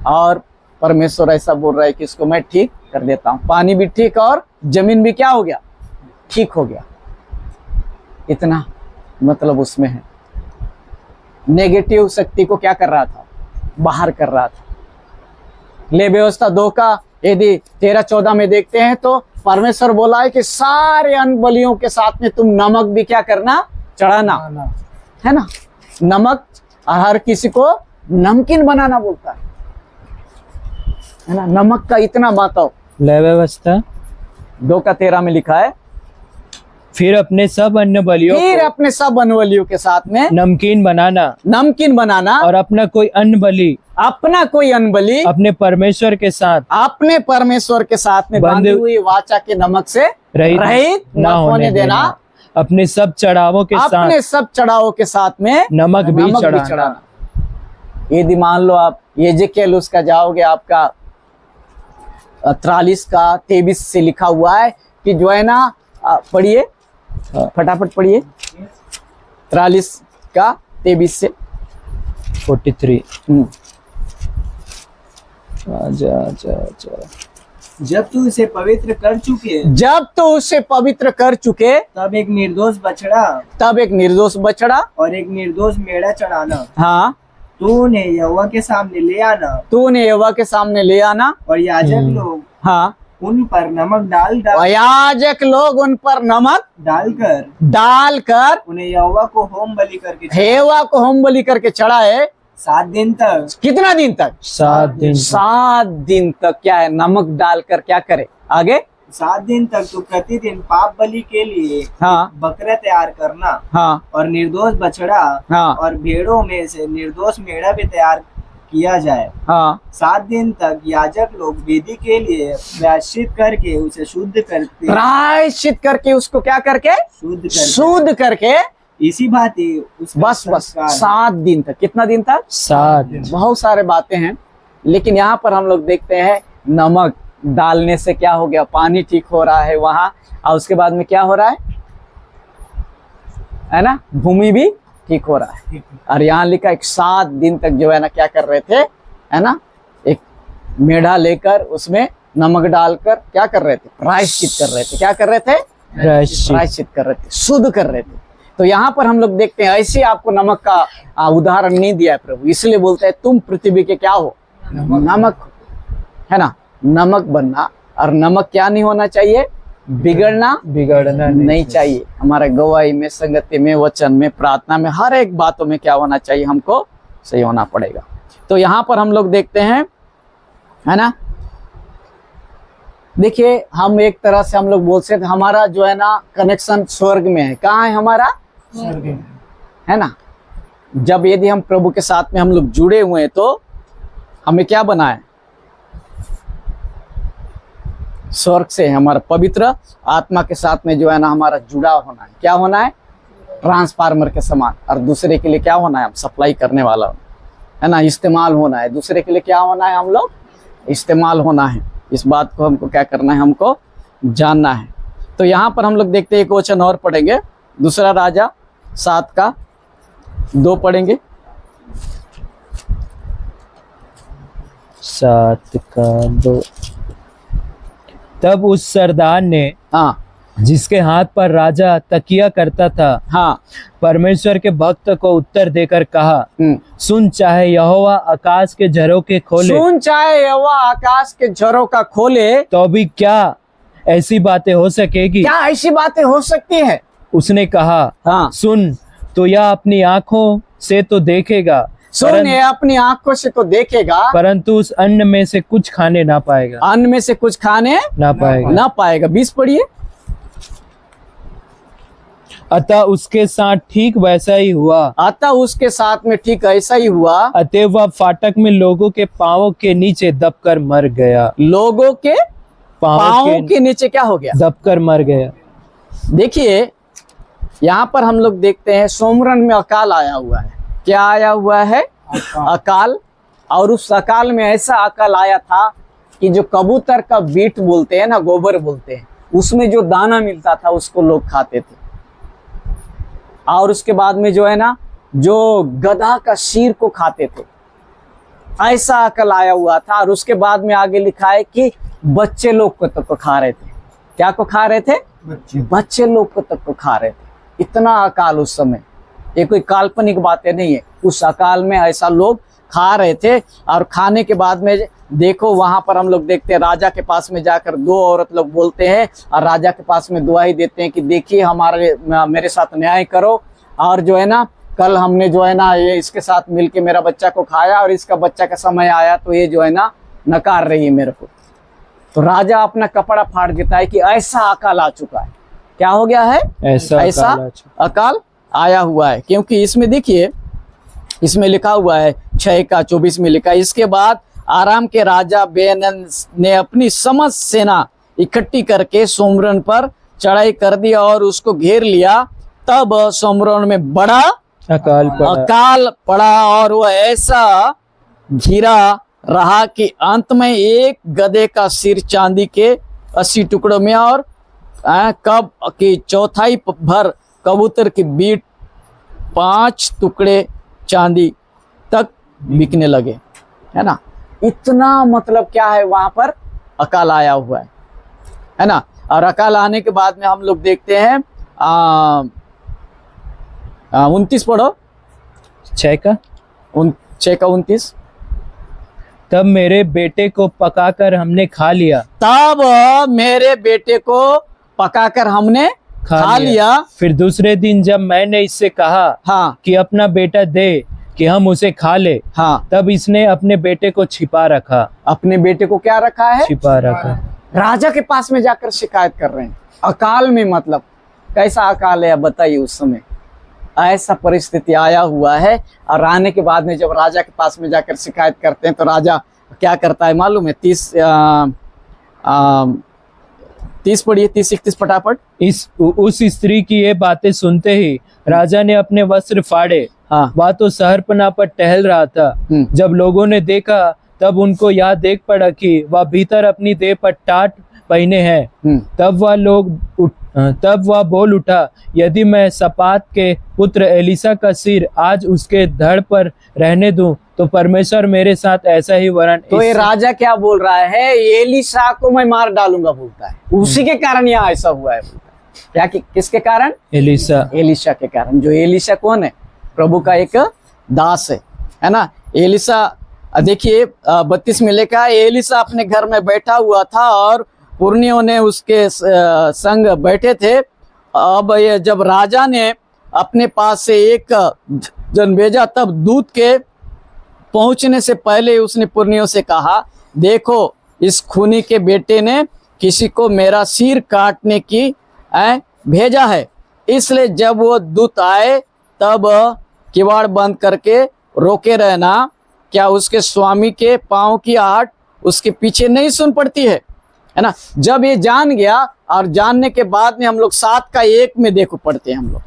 और परमेश्वर ऐसा बोल रहा है कि इसको मैं ठीक कर देता हूँ। पानी भी ठीक और जमीन भी क्या हो गया, ठीक हो गया। इतना मतलब उसमें है। नेगेटिव शक्ति को क्या कर रहा था, बाहर कर रहा था। ले व्यवस्था 2 का यदि 13-14 में देखते हैं तो परमेश्वर बोला है कि सारे अन्न बलियों के साथ में तुम नमक भी क्या करना, चढ़ाना, है ना। नमक हर किसी को नमकीन बनाना बोलता है ना। नमक का इतना महत्व ले व्यवस्था 2 का 13 में लिखा है। फिर अपने सब अन्य बलियों के साथ में नमकीन बनाना और अपना कोई अन्न बलि अपने परमेश्वर के साथ में बंधी हुई वाचा के नमक से रहित न होने देना। अपने सब चढ़ावों के साथ में नमक भी चढ़ाना। यदि मान लो आप एजेकिएल उसका जाओगे, आपका 43 का 23 से लिखा हुआ है कि जो है ना, पढ़िए फटाफट पढ़िए 43 का 23 से 43। अच्छा। जब तू उसे पवित्र कर चुके तब एक निर्दोष बछड़ा और एक निर्दोष मेढ़ा चढ़ाना। हाँ, तूने यहोवा के सामने ले आना और याजक लोग हाँ उन पर नमक याजक लोग उन पर नमक डालकर उन्हें यहोवा को होम बलि करके चढ़ाए। 7 दिन तक। कितना दिन तक, 7 दिन तक क्या है, नमक डालकर क्या करे आगे। 7 दिन तक तो प्रतिदिन पाप बलि के लिए हाँ बकरा तैयार करना। हाँ, और निर्दोष बछड़ा हाँ, और भेड़ों में से निर्दोष मेढ़ा भी तैयार किया जाए। हाँ, 7 दिन तक याजक लोग वेदी के लिए प्रायश्चित करके उसे शुद्ध करके उसको क्या करके शुद्ध करके इसी भांति बस 7 दिन तक। कितना दिन तक, 7 दिन। बहुत सारे बातें हैं, लेकिन यहाँ पर हम लोग देखते हैं नमक डालने से क्या हो गया, पानी ठीक हो रहा है वहां। और उसके बाद में क्या हो रहा है ना, भूमि भी ठीक हो रहा है। और यहाँ लिखा एक 7 दिन तक जो है ना क्या कर रहे थे, है ना, एक मेढ़ा लेकर उसमें नमक डालकर क्या कर रहे थे, प्रायश्चित कर रहे थे। क्या कर रहे थे, प्रायश्चित कर रहे थे, शुद्ध कर रहे थे। तो यहाँ पर हम लोग देखते हैं ऐसे आपको नमक का उदाहरण नहीं दिया है प्रभु, इसलिए बोलते हैं तुम पृथ्वी के क्या हो, नमक, है ना। नमक बनना और नमक क्या नहीं होना चाहिए? बिगड़ना नहीं चाहिए। हमारे गवाही में, संगति में, वचन में, प्रार्थना में, हर एक बातों में क्या होना चाहिए? हमको सही होना पड़ेगा। तो यहाँ पर हम लोग देखते हैं, है ना, देखिए हम एक तरह से हम लोग बोल सकते हमारा जो है ना कनेक्शन स्वर्ग में है। कहाँ है हमारा? स्वर्ग में। है ना। जब यदि हम प्रभु के साथ में हम लोग जुड़े हुए हैं तो हमें क्या बना है? स्वर्ग से हमारा पवित्र आत्मा के साथ में जो है ना हमारा जुड़ा होना है। क्या होना है? ट्रांसफार्मर के समान। और दूसरे के लिए क्या होना है? हम सप्लाई करने वाला है ना, इस्तेमाल होना है। दूसरे के लिए क्या होना है? हम लोग इस्तेमाल होना है। इस बात को हमको क्या करना है? हमको जानना है। तो यहाँ पर हम लोग देखते हैं एक वचन और पढ़ेंगे, दूसरा राजा 7:2 पढ़ेंगे। 7:2। तब उस सरदार ने, हाँ, जिसके हाथ पर राजा तकिया करता था, हाँ, परमेश्वर के भक्त को उत्तर देकर कहा, सुन, चाहे यहोवा आकाश के झरोखे खोले, सुन, चाहे यहोवा आकाश के झरों का खोले, तो भी क्या ऐसी बातें हो सकेगी? क्या ऐसी बातें हो सकती है? उसने कहा, हाँ, सुन, तो यह अपनी आंखों से तो देखेगा, सुन, ये अपनी आंखों से तो देखेगा, परंतु उस अन्न में से कुछ खाने ना पाएगा। अन्न में से कुछ खाने ना पाएगा। 20 पढ़िए। अतः उसके साथ ठीक वैसा ही हुआ। अतः उसके साथ में ठीक ऐसा ही हुआ। अतः वह फाटक में लोगों के पांवों के नीचे दबकर मर गया। लोगों के पांवों के नीचे क्या हो गया? दबकर मर गया। देखिए यहाँ पर हम लोग देखते हैं सोमरन में अकाल आया हुआ है। क्या आया हुआ है? अकाल। और उस अकाल में ऐसा अकाल आया था कि जो कबूतर का बीट बोलते हैं ना, गोबर बोलते हैं, उसमें जो दाना मिलता था उसको लोग खाते थे। और उसके बाद में जो है ना, जो गधा का शीर को खाते थे। ऐसा अकाल आया हुआ था। और उसके बाद में आगे लिखा है कि बच्चे लोग को तक खा रहे थे। क्या को खा रहे थे? बच्चे लोग को तक खा रहे थे। इतना अकाल उस समय, ये कोई काल्पनिक बातें नहीं है। उस अकाल में ऐसा लोग खा रहे थे। और खाने के बाद में देखो वहां पर हम लोग देखते हैं राजा के पास में जाकर 2 औरत लोग बोलते हैं और राजा के पास में दुआई देते हैं कि देखिए मेरे साथ न्याय करो। और जो है ना, कल हमने जो है ना ये इसके साथ मिलके मेरा बच्चा को खाया और इसका बच्चा का समय आया तो ये जो है ना नकार रही है मेरे को। तो राजा अपना कपड़ा फाड़ देता है कि ऐसा अकाल आ चुका है। क्या हो गया है? ऐसा अकाल आया हुआ है। क्योंकि इसमें देखिए, इसमें लिखा हुआ है 6:24 में लिखा है, इसके बाद आराम के राजा बेनन ने अपनी समस्त सेना इकट्ठी करके सोमरन पर चढ़ाई कर दी और उसको घेर लिया। तब सोमरन में बड़ा अकाल पड़ा और वो ऐसा घिरा रहा कि अंत में एक गधे का सिर चांदी के 80 टुकड़ों में और कब की 1/4 भर कबूतर की बीट 5 टुकड़े चांदी तक बिकने लगे। है ना। इतना मतलब क्या है, वहां पर अकाल आया हुआ है ना। और अकाल आने के बाद में हम लोग देखते हैं 29 पढ़ो, 6:29। तब मेरे बेटे को पकाकर हमने खा लिया। तब मेरे बेटे को पकाकर हमने खा लिया। फिर दूसरे दिन जब मैंने इससे कहा, हाँ, कि अपना बेटा दे कि हम उसे खा ले, हाँ, तब इसने अपने बेटे को छिपा रखा। अपने बेटे को क्या रखा है? छिपा रखा। राजा के पास में जाकर शिकायत कर रहे हैं। अकाल में मतलब कैसा अकाल है बताइए। उस समय ऐसा परिस्थिति आया हुआ है। और आने के बाद में जब राजा के पास में जाकर शिकायत करते हैं तो राजा क्या करता है मालूम है? 30 पढ़िए, 30-31 फटाफट। उस स्त्री की ये बातें सुनते ही राजा ने अपने वस्त्र फाड़े। हाँ, वह तो शहरपनाह पर टहल रहा था। जब लोगों ने देखा तब उनको यह देख पड़ा कि वह भीतर अपनी देह पर टाट पहने हैं। तब वह बोल उठा, यदि मैं सपात के पुत्र एलिशा का सिर आज उसके धड़ पर रहने दूं तो परमेश्वर मेरे साथ ऐसा ही वरन। तो ये राजा क्या बोल रहा है? एलिशा को मैं मार डालूंगा बोलता है। उसी के कारण यहाँ ऐसा हुआ है बोलता है। क्या किसके कारण? एलिशा के कारण। जो एलिशा कौन है? प्रभु का एक दास है ना। एलिशा देखिए 32 में लिखा है, एलिशा अपने घर में बैठा हुआ था और पुर्नियों ने उसके संग बैठे थे। अब ये जब राजा ने अपने पास से एक जन भेजा, तब दूत के पहुंचने से पहले उसने पुर्नियों से कहा, देखो इस खूनी के बेटे ने किसी को मेरा सिर काटने की भेजा है। इसलिए जब वो दूत आए तब किवाड़ बंद करके रोके रहना। क्या उसके स्वामी के पांव की आहट उसके पीछे नहीं सुन पड़ती है ना। जब ये जान गया, और जानने के बाद में हम लोग 7:1 में देखो पढ़ते हैं हम लोग।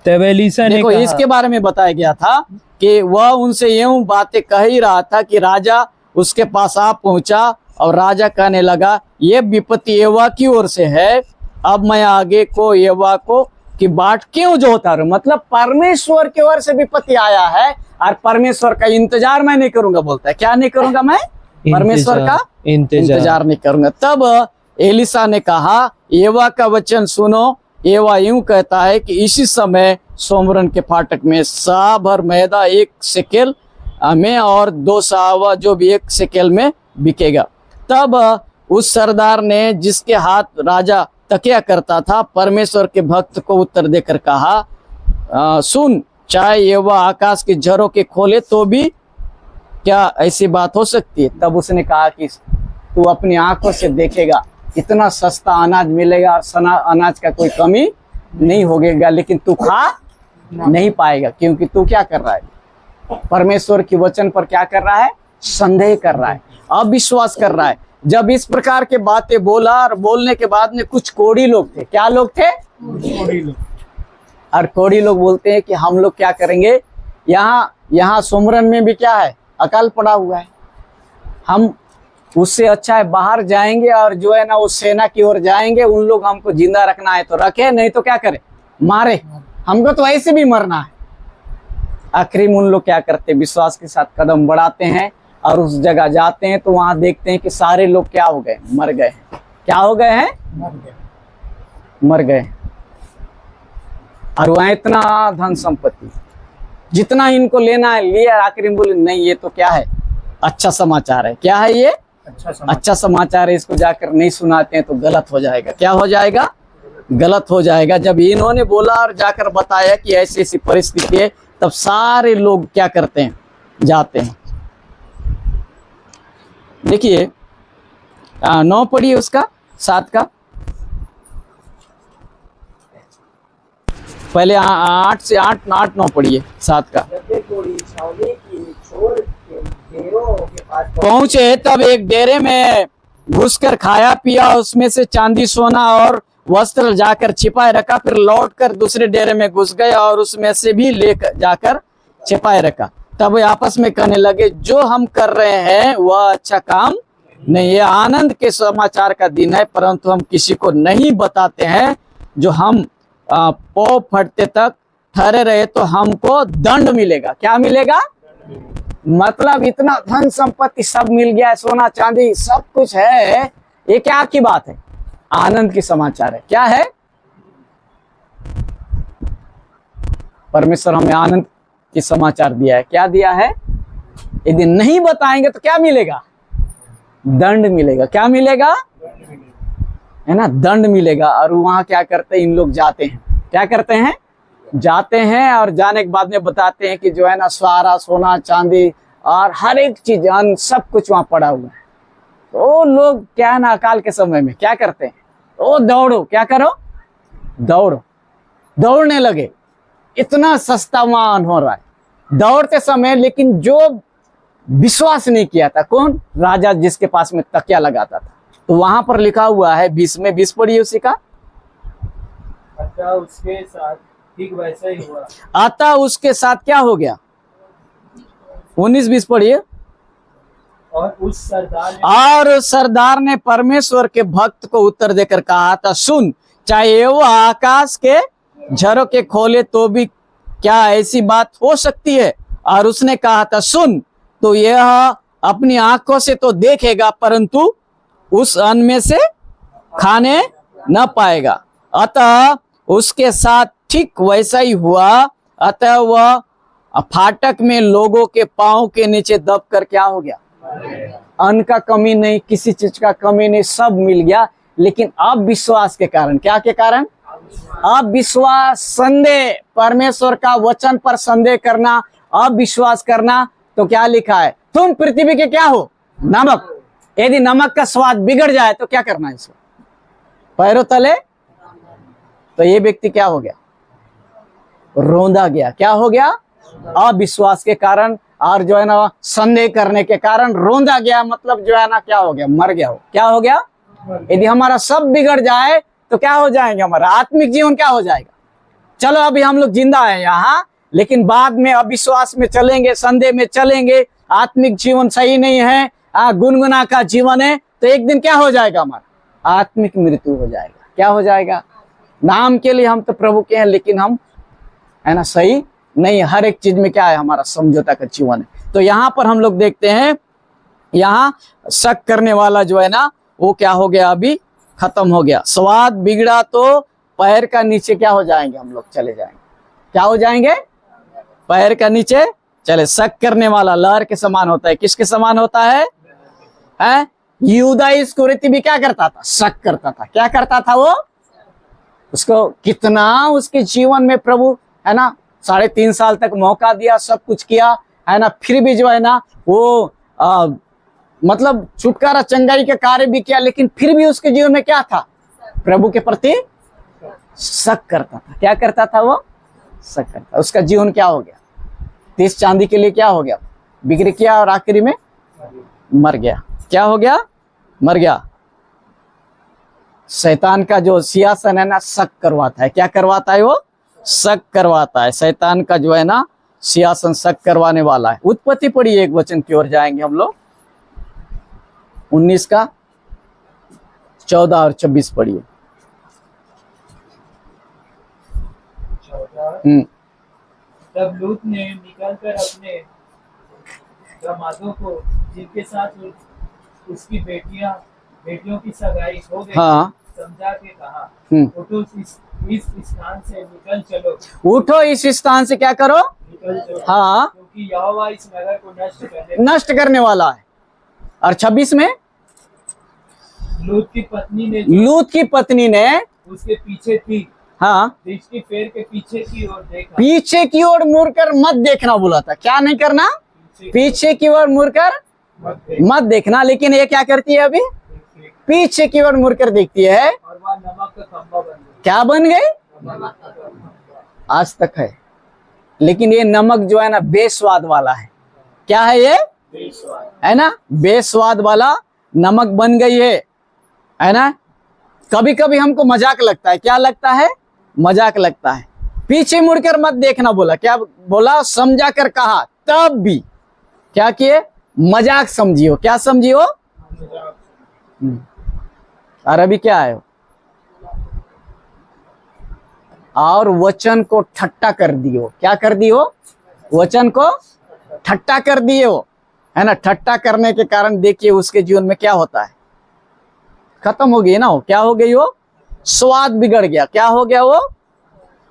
तब एलीशा ने देखो इसके बारे में बताया गया था कि वह उनसे यूं बातें कह ही रहा था कि राजा उसके पास आ पहुंचा, और राजा कहने लगा, ये विपत्ति यहोवा की ओर से है, अब मैं आगे को यहोवा को की बाट क्यों जोता रहूं। मतलब परमेश्वर की ओर से विपत्ति आया है, और परमेश्वर का इंतजार मैं नहीं करूंगा। बोलता है क्या नहीं करूंगा मैं? परमेश्वर का इंतजार नहीं करूंगा। तब एलीशा ने कहा, यहोवा का वचन सुनो, यहोवा यूं कहता है कि इसी समय सोमरन के फाटक में सा भर मैदा 1 शेकेल में और 2 सावा जो भी 1 शेकेल में बिकेगा। तब उस सरदार ने, जिसके हाथ राजा तकिया करता था, परमेश्वर के भक्त को उत्तर देकर कहा, सुन, चाहे यहोवा आकाश के झरों के खोले तो भी क्या ऐसी बात हो सकती है? तब उसने कहा कि तू अपनी आंखों से देखेगा, इतना सस्ता अनाज मिलेगा और अनाज का कोई कमी नहीं होगा, लेकिन तू खा नहीं पाएगा। क्योंकि तू क्या कर रहा है? परमेश्वर की वचन पर क्या कर रहा है? संदेह कर रहा है, अविश्वास कर रहा है। जब इस प्रकार के बातें बोला, और बोलने के बाद में कुछ कोढ़ी लोग थे। क्या लोग थे? कोढ़ी लोग। और कोढ़ी लोग बोलते हैं कि हम लोग क्या करेंगे, यहाँ सोमरन में भी क्या है? अकाल पड़ा हुआ है। हम उससे अच्छा है बाहर जाएंगे, और जो है ना उस सेना की ओर जाएंगे। उन लोग हमको जिंदा रखना है तो रखे, नहीं तो क्या करे? मारे। हमको तो ऐसे भी मरना है। आखिरी में उन लोग क्या करते? विश्वास के साथ कदम बढ़ाते हैं, और उस जगह जाते हैं तो वहां देखते हैं कि सारे लोग क्या हो गए? मर गए हैं। क्या हो गए हैं? मर गए। और वहां इतना धन संपत्ति, जितना इनको लेना है लिया। आखिरी में बोले नहीं, ये तो क्या है? अच्छा समाचार है। क्या है ये? अच्छा समाचार है। इसको जाकर नहीं सुनाते हैं तो गलत हो जाएगा। क्या हो जाएगा? गलत हो जाएगा। जब इन्होंने बोला और जाकर बताया कि ऐसी ऐसी परिस्थिति है, तब सारे लोग क्या करते हैं? जाते हैं। देखिए 9 पढ़िए उसका, 7 का। पहले 8 से 8 9 पढ़िए, 7 का। पहुंचे तब एक डेरे में घुसकर खाया पिया, उसमें से चांदी सोना और वस्त्र जाकर छिपाए रखा। फिर लौटकर दूसरे डेरे में घुस गए और उसमें से भी लेकर जाकर छिपाए रखा। तब वे आपस में कहने लगे, जो हम कर रहे हैं वह अच्छा काम नहीं। यह आनंद के समाचार का दिन है, परंतु हम किसी को नहीं बताते हैं। जो हम पौ फटते तक ठहरे रहे तो हमको दंड मिलेगा। क्या मिलेगा? मतलब इतना धन संपत्ति सब मिल गया है, सोना चांदी सब कुछ है। ये क्या की बात है? आनंद की समाचार है। क्या है? परमेश्वर हमें आनंद की समाचार दिया है। क्या दिया है? यदि नहीं बताएंगे तो क्या मिलेगा? दंड मिलेगा। क्या मिलेगा? है ना, दंड मिलेगा। और वहां क्या करते हैं? इन लोग जाते हैं। क्या करते हैं? जाते हैं, और जाने के बाद में बताते हैं कि जो है ना सारा सोना चांदी और हर एक चीज अन्न सब कुछ वहां पड़ा हुआ है। तो लोग क्या है ना, अकाल के समय में क्या करते हैं? ओ दौड़ो, क्या करो? दौड़ो। दौड़ने लगे। इतना सस्ता वहां हो रहा है दौड़ते समय। लेकिन जो विश्वास नहीं किया था, कौन? राजा, जिसके पास में तकिया लगाता था। तो वहां पर लिखा हुआ है 20 में, 20 पढ़िए उसी का। अतः उसके साथ ठीक वैसा ही हुआ। अतः उसके साथ क्या हो गया? 19-20 पढ़िए। और उस सरदार ने परमेश्वर के भक्त को उत्तर देकर कहा था, सुन, चाहे वो आकाश के झरों के खोले तो भी क्या ऐसी बात हो सकती है? और उसने कहा था, सुन, तो यह अपनी आंखों से तो देखेगा, परंतु उस अन्न में से खाने न पाएगा। अतः उसके साथ ठीक वैसा ही हुआ। अतः वह फाटक में लोगों के पांव के नीचे दबकर क्या हो गया? अन्न का कमी नहीं, किसी चीज का कमी नहीं, सब मिल गया। लेकिन अविश्वास के कारण, क्या के कारण? अविश्वास, संदेह, परमेश्वर का वचन पर संदेह करना, अविश्वास करना। तो क्या लिखा है? तुम पृथ्वी के क्या हो? नमक। यदि नमक का स्वाद बिगड़ जाए तो क्या करना है इसको? पैरों तले। तो ये व्यक्ति क्या हो गया? रोंदा गया। क्या हो गया? अविश्वास के कारण और जो है ना संदेह करने के कारण रोंदा गया। मतलब जो है ना क्या हो गया? मर गया हो। क्या हो गया? यदि हमारा सब बिगड़ जाए तो क्या हो जाएगा? हमारा आत्मिक जीवन क्या हो जाएगा? चलो अभी हम लोग जिंदा है यहाँ, लेकिन बाद में अविश्वास में चलेंगे, संदेह में चलेंगे, आत्मिक जीवन सही नहीं है, गुनगुना का जीवन है, तो एक दिन क्या हो जाएगा? हमारा आत्मिक मृत्यु हो जाएगा। क्या हो जाएगा? नाम के लिए हम तो प्रभु के हैं, लेकिन हम है ना सही नहीं। हर एक चीज में क्या है? हमारा समझौता का जीवन है। तो यहाँ पर हम लोग देखते हैं, यहाँ शक करने वाला जो है ना वो क्या हो गया? अभी खत्म हो गया। स्वाद बिगड़ा तो पैर का नीचे क्या हो जाएंगे? हम लोग चले जाएंगे। क्या हो जाएंगे? पैर का नीचे चले। शक करने वाला लहर के समान होता है। किसके समान होता है? यहूदा इस्करियोती भी क्या करता था? शक करता था। क्या करता था वो? उसको कितना उसके जीवन में प्रभु है ना 3.5 साल तक मौका दिया, सब कुछ किया है ना, फिर भी जो है ना वो मतलब छुटकारा चंगाई के कार्य भी किया, लेकिन फिर भी उसके जीवन में क्या था? प्रभु के प्रति शक करता था। क्या करता था वो? शक करता। उसका जीवन क्या हो गया? 30 चांदी के लिए क्या हो गया? बिक्री किया और आखिरी में मर गया। क्या हो गया? मर गया। शैतान का जो सिंहासन है ना शक करवाता है। क्या करवाता है वो? शक करवाता है। शैतान का जो है ना सिंहासन शक करवाने वाला है। उत्पत्ति पढ़िए, एक वचन की ओर जाएंगे हम लोग, 19 का 14 और 26 पढ़िए। तब लूत ने निकलकर अपने दामादों को, जिनके साथ उसकी बेटियों की सगाई हो गई, समझा के कहा, उठो इस स्थान से निकल चलो। उठो इस स्थान से क्या करो? निकल चलो। क्योंकि यहोवा इस नगर को नष्ट करने वाला है। और 26 में लूत की पत्नी ने उसके पीछे थी। दृष्टि फेर के पीछे की ओर देखा। पीछे की ओर मुड़कर मत देखना बोला था। क्या नहीं करना? पीछे की ओर मुड़कर मत देखना। लेकिन ये क्या करती है? अभी पीछे की ओर मुड़कर देखती है। और वह नमक का खंभा बन गई। क्या बन गई? आज तक है, लेकिन ये नमक जो है ना बेस्वाद वाला है। क्या है ये? है ना, बेस्वाद वाला नमक बन गई है ना। कभी कभी हमको मजाक लगता है। क्या लगता है? मजाक लगता है। पीछे मुड़कर मत देखना बोला। क्या बोला? समझा कर कहा। तब भी क्या किए? मजाक समझियो। क्या समझियो? और अभी क्या है? और वचन को ठट्टा कर दियो। क्या कर दियो? वचन को ठट्टा कर दियो, है ना। ठट्टा करने के कारण देखिए उसके जीवन में क्या होता है? खत्म हो गई ना वो। क्या हो गई वो? स्वाद बिगड़ गया। क्या हो गया वो?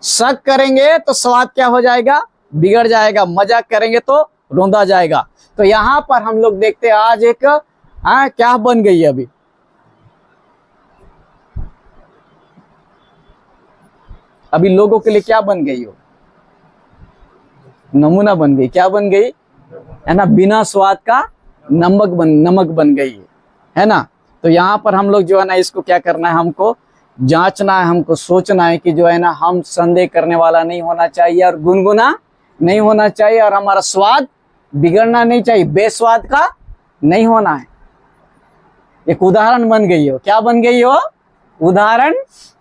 शक करेंगे तो स्वाद क्या हो जाएगा? बिगड़ जाएगा। मजाक करेंगे तो रोंदा जाएगा। तो यहाँ पर हम लोग देखते हैं आज एक क्या बन गई है? अभी लोगों के लिए क्या बन गई हो? नमूना बन गई। क्या बन गई? है ना, बिना स्वाद का नमक बन गई है ना। तो यहाँ पर हम लोग जो है ना इसको क्या करना है? हमको जांचना है, हमको सोचना है कि जो है ना हम संदेह करने वाला नहीं होना चाहिए और गुनगुना नहीं होना चाहिए, और हमारा स्वाद बिगड़ना नहीं चाहिए, बेस्वाद का नहीं होना है। एक उदाहरण बन गई हो। क्या बन गई हो? उदाहरण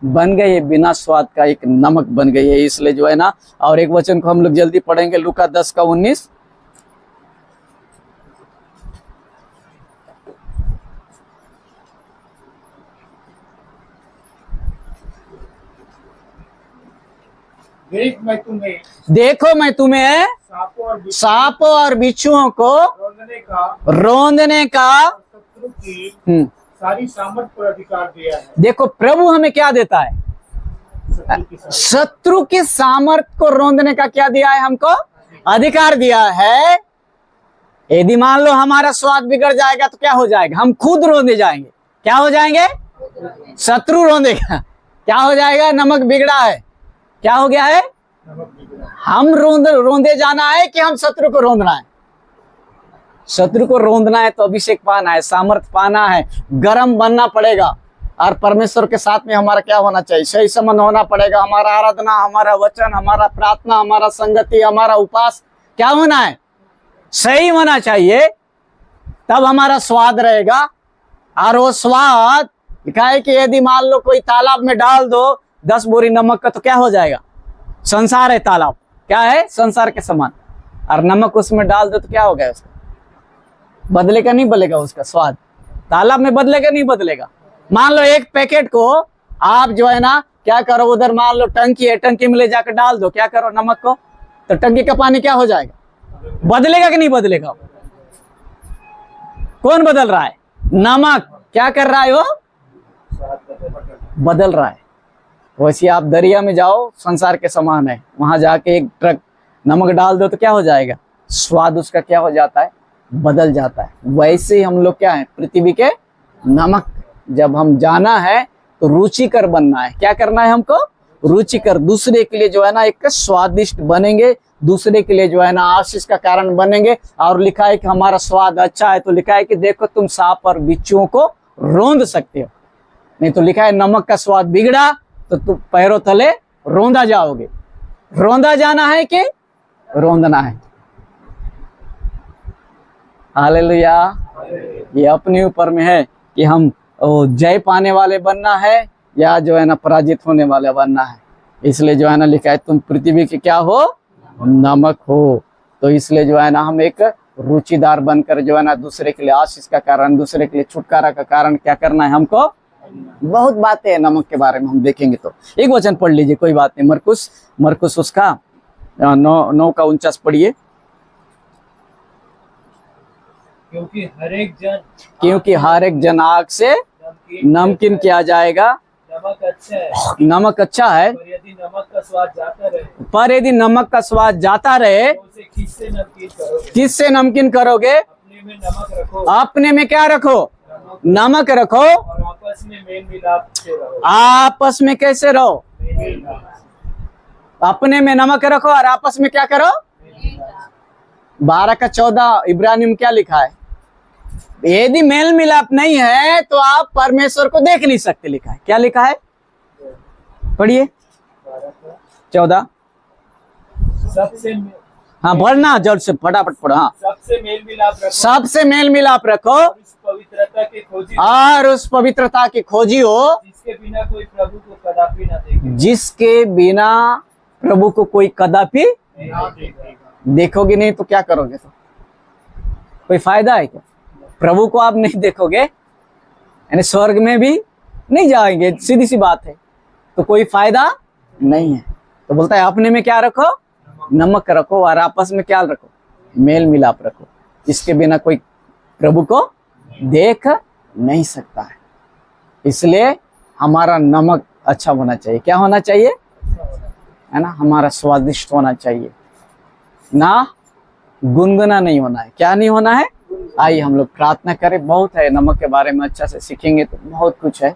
बन गई है। बिना स्वाद का एक नमक बन गई है। इसलिए जो है ना, और एक वचन को हम लोग जल्दी पढ़ेंगे, लूका 10 का 19। देखो मैं तुम्हें सांपों और बिच्छुओं को रौंदने का सारी सामर्थ पर अधिकार दिया है। देखो प्रभु हमें क्या देता है? शत्रु की सामर्थ को रौंदने का क्या दिया है? हमको अधिकार दिया है। यदि मान लो हमारा स्वाद बिगड़ जाएगा तो क्या हो जाएगा, हम खुद रोंदे जाएंगे। क्या हो जाएंगे, शत्रु रोंदेगा। क्या हो जाएगा, नमक बिगड़ा है, क्या हो गया है, हम रोंदे जाना है कि हम शत्रु को रोंदना है। शत्रु को रोंदना है तो अभिषेक पाना है, सामर्थ्य पाना है, गर्म बनना पड़ेगा। और परमेश्वर के साथ में हमारा क्या होना चाहिए, सही संबंध होना पड़ेगा। हमारा आराधना, हमारा वचन, हमारा प्रार्थना, हमारा संगति, हमारा उपास क्या होना है, सही होना चाहिए। तब हमारा स्वाद रहेगा। और वो स्वाद लिखा है कि यदि मान लो कोई तालाब में डाल दो 10 बोरी नमक का तो क्या हो जाएगा, संसार है तालाब, क्या है, संसार के समान। और नमक उसमें डाल दो तो क्या हो गया, उसका बदलेगा नहीं बदलेगा, उसका स्वाद तालाब में बदलेगा नहीं बदलेगा। मान लो एक पैकेट को आप जो है ना क्या करो, उधर मान लो टंकी है, टंकी में ले जाकर डाल दो, क्या करो, नमक को, तो टंकी का पानी क्या हो जाएगा, बदलेगा कि नहीं बदलेगा। कौन बदल रहा है, नमक क्या कर रहा है, वो बदल रहा है। वैसे आप दरिया में जाओ, संसार के समान है, वहां जाके एक ट्रक नमक डाल दो तो क्या हो जाएगा, स्वाद उसका क्या हो जाता है, बदल जाता है। वैसे ही हम लोग क्या है, पृथ्वी के नमक। जब हम जाना है तो रुचिकर बनना है, क्या करना है हमको, रुचिकर, दूसरे के लिए जो है ना एक स्वादिष्ट बनेंगे, दूसरे के लिए जो है ना आशीष का कारण बनेंगे। और लिखा है कि हमारा स्वाद अच्छा है, तो लिखा है कि देखो तुम सांप और बिच्छुओं को रोंद सकते हो। नहीं तो लिखा है नमक का स्वाद बिगड़ा तो तुम पैरों तले रोंदा जाओगे। रोंदा जाना है कि रोंदना है। हालेलुया। ये अपने ऊपर में है कि हम जय पाने वाले बनना है या जो है ना पराजित होने वाले बनना है। इसलिए जो है ना लिखा है तुम पृथ्वी के क्या हो, नमक हो। तो इसलिए जो है ना हम एक रुचिदार बनकर जो है ना दूसरे के लिए आशीष का कारण, दूसरे के लिए छुटकारा का कारण क्या करना है हमको। बहुत बातें हैं नमक के बारे में, हम देखेंगे। तो एक वचन पढ़ लीजिए, कोई बात नहीं। मरकुस उसका 9:49 पढ़िए। क्योंकि हर एक जन आग से नमकीन किया जाएगा। नमक अच्छा है, पर यदि नमक का स्वाद जाता रहे तो उसे किससे नमकीन करोगे? अपने में क्या रखो, नमक रखो। और आपस में मेल मिलाप से रहो। आपस में कैसे रहो, अपने में नमक रखो और आपस में क्या करो। 12:14 इब्रानी में क्या लिखा है, यदि मेल मिलाप नहीं है तो आप परमेश्वर को देख नहीं सकते। लिखा है, क्या लिखा है, पढ़िए 14। हाँ पढ़ना जल्द से, फटाफट पढ़ो। हाँ, सबसे मेल मिलाप रखो और उस पवित्रता की खोजी हो जिसके बिना कोई प्रभु को कदापि ना देखे। जिसके बिना प्रभु को कोई कदापि देखोगे नहीं तो क्या करोगे, तो कोई फायदा है क्या? प्रभु को आप नहीं देखोगे यानी स्वर्ग में भी नहीं जाएंगे, सीधी सी बात है। तो कोई फायदा नहीं है। तो बोलता है अपने में क्या रखो, नमक रखो और आपस में क्या रखो, मेल मिलाप रखो। इसके बिना कोई प्रभु को देख नहीं सकता है। इसलिए हमारा नमक अच्छा होना चाहिए। क्या होना चाहिए, है ना, हमारा स्वादिष्ट होना चाहिए, ना गुनगुना नहीं होना है। क्या नहीं होना है? आइए हम लोग प्रार्थना करें। बहुत है नमक के बारे में, अच्छा से सीखेंगे तो बहुत कुछ है,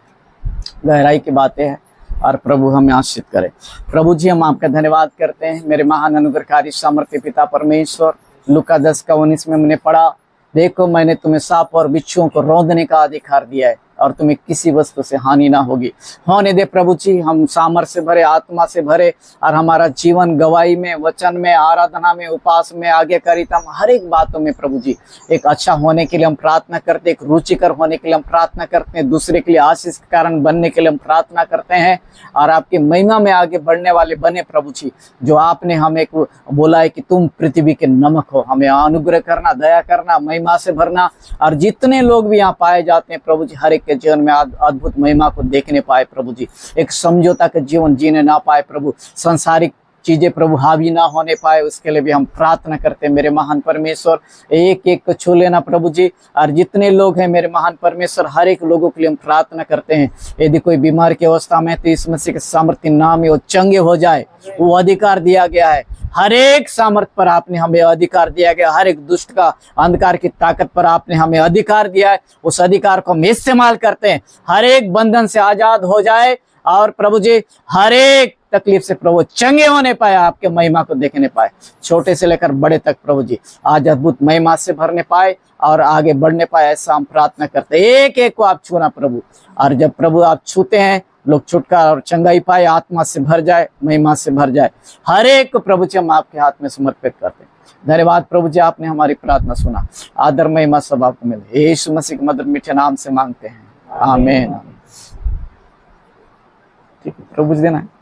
गहराई की बातें हैं और प्रभु हमें आशीष करे। प्रभु जी हम आपका धन्यवाद करते हैं, मेरे महान अनुग्रहकारी सामर्थ्य पिता परमेश्वर। लूका 10:19 में हमने पढ़ा, देखो मैंने तुम्हें सांप और बिच्छुओं को रौंदने का अधिकार दिया है और तुम्हें किसी वस्तु से हानि ना होगी। होने दे प्रभु जी, हम सामर्थ्य से भरे, आत्मा से भरे और हमारा जीवन गवाही में, वचन में, आराधना में, उपास में, आज्ञाकारिता में, हर एक बातों में प्रभु जी एक अच्छा होने के लिए हम प्रार्थना करते हैं, एक रुचिकर होने के लिए हम प्रार्थना करते हैं, दूसरे के लिए आशीष के कारण बनने के लिए हम प्रार्थना करते हैं और आपकी महिमा में आगे बढ़ने वाले बने प्रभु जी। जो आपने हमें बोला है कि तुम पृथ्वी के नमक हो, हमें अनुग्रह करना, दया करना, महिमा से भरना और जितने लोग भी यहाँ पाए जाते हैं प्रभु जी, हर एक के जीवन में अद्भुत महिमा को देखने पाए प्रभु जी। एक समझौता का जीवन जीने ना पाए प्रभु, संसारिक चीजें प्रभु हावी ना होने पाए, उसके लिए भी हम प्रार्थना करते हैं मेरे महान परमेश्वर। एक एक को छू लेना प्रभु जी, और जितने लोग हैं मेरे महान परमेश्वर, हर एक लोगों के लिए हम प्रार्थना करते हैं। यदि कोई बीमार की अवस्था में तो इस मसीह के सामर्थ्य नाम में वो चंगे हो जाए, वो अधिकार दिया गया है। हर एक सामर्थ्य पर आपने हमें अधिकार दिया गया, हर एक दुष्ट का अंधकार की ताकत पर आपने हमें अधिकार दिया है। उस अधिकार को हम इस्तेमाल करते हैं, हर एक बंधन से आजाद हो जाए और प्रभु जी हर एक तकलीफ से प्रभु चंगे होने पाए, आपके महिमा को देखने पाए, छोटे से लेकर बड़े तक प्रभु जी आज अद्भुत महिमा से भरने पाए और आगे बढ़ने पाए, ऐसा हम प्रार्थना करते हैं। एक एक को आप छूना प्रभु, और जब प्रभु आप छूते हैं लोग छुटकारा और चंगाई पाए, आत्मा से भर जाए, महिमा से भर जाए। हर एक को प्रभु जी हम आपके हाथ में समर्पित करते हैं। धन्यवाद प्रभु जी, आपने हमारी प्रार्थना सुना। आदर महिमा सब आपको मिले, यीशु मसीह के मधुर मीठे नाम से मांगते हैं, आमीन। ठीक है, प्रभु जी देना है।